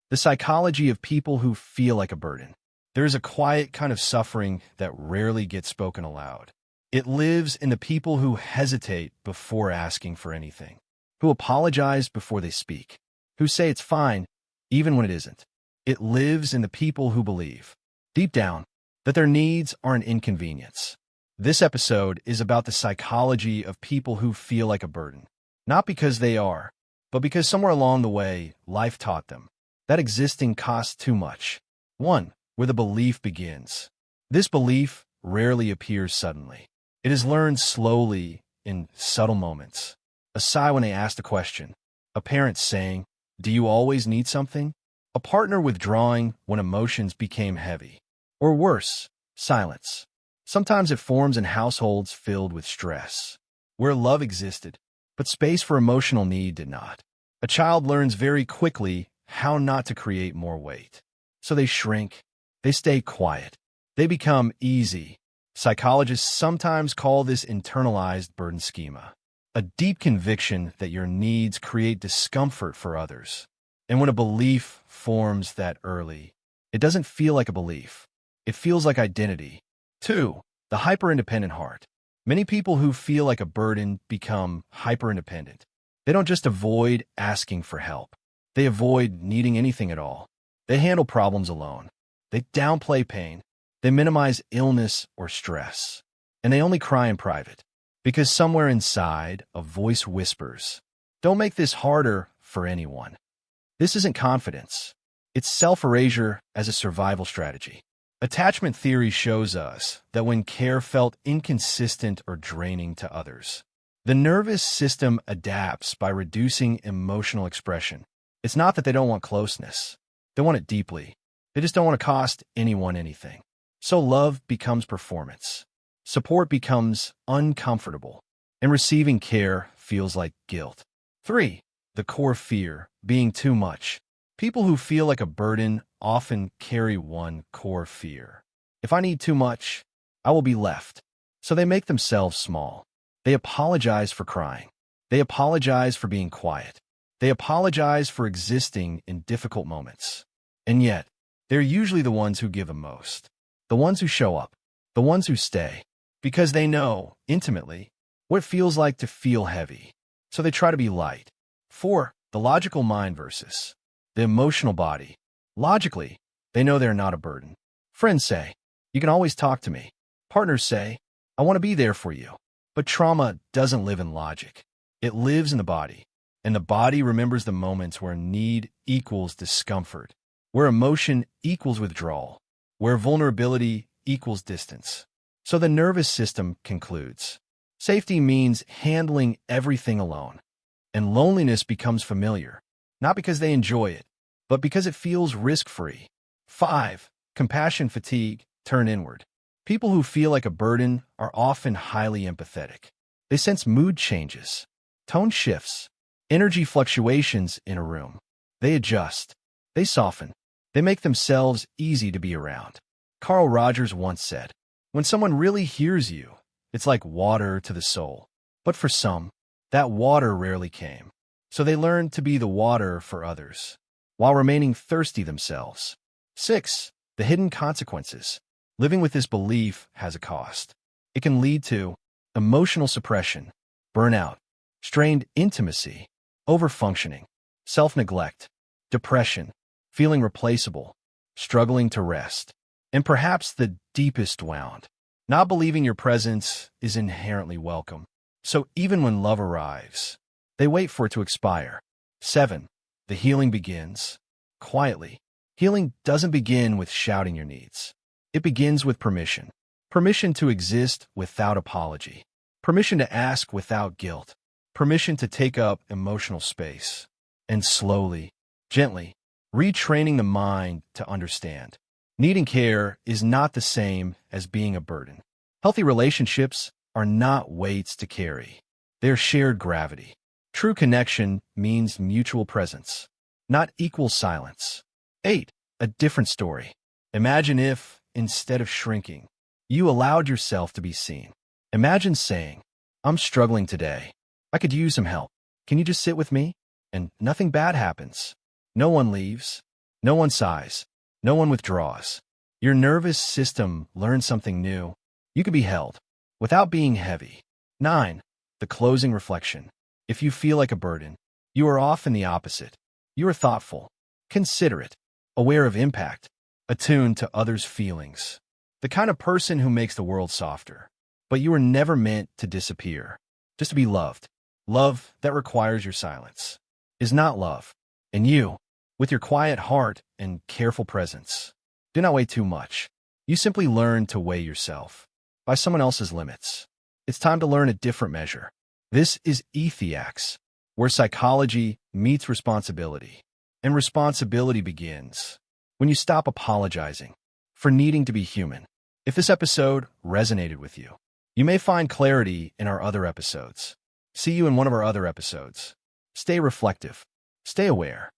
The psychology of people who feel like a burden. There is a quiet kind of suffering that rarely gets spoken aloud. It lives in the people who hesitate before asking for anything, who apologize before they speak, who say it's fine even when it isn't. It lives in the people who believe, deep down, that their needs are an inconvenience. This episode is about the psychology of people who feel like a burden, not because they are, but because somewhere along the way, life taught them that existing costs too much. 1. Where the belief begins. This belief rarely appears suddenly. It is learned slowly in subtle moments. A sigh when they ask a question. A parent saying, "Do you always need something?" A partner withdrawing when emotions became heavy. Or worse, silence. Sometimes it forms in households filled with stress, where love existed, but space for emotional need did not. A child learns very quickly how not to create more weight. So they shrink, they stay quiet, they become easy. Psychologists sometimes call this internalized burden schema, a deep conviction that your needs create discomfort for others. And when a belief forms that early, it doesn't feel like a belief. It feels like identity. 2. The hyper-independent heart. Many people who feel like a burden become hyper-independent. They don't just avoid asking for help. They avoid needing anything at all. They handle problems alone. They downplay pain. They minimize illness or stress. And they only cry in private. Because somewhere inside, a voice whispers, "Don't make this harder for anyone." This isn't confidence. It's self-erasure as a survival strategy. Attachment theory shows us that when care felt inconsistent or draining to others, the nervous system adapts by reducing emotional expression. It's not that they don't want closeness. They want it deeply. They just don't want to cost anyone anything. So love becomes performance. Support becomes uncomfortable. And receiving care feels like guilt. 3. The core fear, being too much. People who feel like a burden often carry one core fear. If I need too much, I will be left. So they make themselves small. They apologize for crying. They apologize for being quiet. They apologize for existing in difficult moments. And yet, they're usually the ones who give the most. The ones who show up. The ones who stay. Because they know, intimately, what it feels like to feel heavy. So they try to be light. 4. The logical mind versus the emotional body. Logically, they know they're not a burden. Friends say, "You can always talk to me." Partners say, "I want to be there for you." But trauma doesn't live in logic. It lives in the body. And the body remembers the moments where need equals discomfort, where emotion equals withdrawal, where vulnerability equals distance. So the nervous system concludes, safety means handling everything alone. And loneliness becomes familiar, not because they enjoy it, but because it feels risk-free. 5. Compassion fatigue, turn inward. People who feel like a burden are often highly empathetic. They sense mood changes, tone shifts, energy fluctuations in a room. They adjust. They soften. They make themselves easy to be around. Carl Rogers once said, "When someone really hears you, it's like water to the soul." But for some, that water rarely came. So they learned to be the water for others, while remaining thirsty themselves. 6. The hidden consequences. Living with this belief has a cost. It can lead to emotional suppression, burnout, strained intimacy, overfunctioning, self-neglect, depression, feeling replaceable, struggling to rest, and perhaps the deepest wound, not believing your presence is inherently welcome. So even when love arrives, they wait for it to expire. 7. The healing begins quietly. Healing doesn't begin with shouting your needs. It begins with permission. Permission to exist without apology. Permission to ask without guilt. Permission to take up emotional space. And slowly, gently, retraining the mind to understand. Needing care is not the same as being a burden. Healthy relationships are not weights to carry. They're shared gravity. True connection means mutual presence, not equal silence. 8. A different story. Imagine if, instead of shrinking, you allowed yourself to be seen. Imagine saying, "I'm struggling today. I could use some help. Can you just sit with me?" And nothing bad happens. No one leaves. No one sighs. No one withdraws. Your nervous system learns something new. You can be held without being heavy. 9. The closing reflection. If you feel like a burden, you are often the opposite. You are thoughtful, considerate, aware of impact, attuned to others' feelings. The kind of person who makes the world softer. But you were never meant to disappear, just to be loved. Love that requires your silence is not love. And you, with your quiet heart and careful presence, do not weigh too much. You simply learn to weigh yourself by someone else's limits. It's time to learn a different measure. This is Ethiax, where psychology meets responsibility. And responsibility begins when you stop apologizing for needing to be human. If this episode resonated with you, you may find clarity in our other episodes. See you in one of our other episodes. Stay reflective. Stay aware.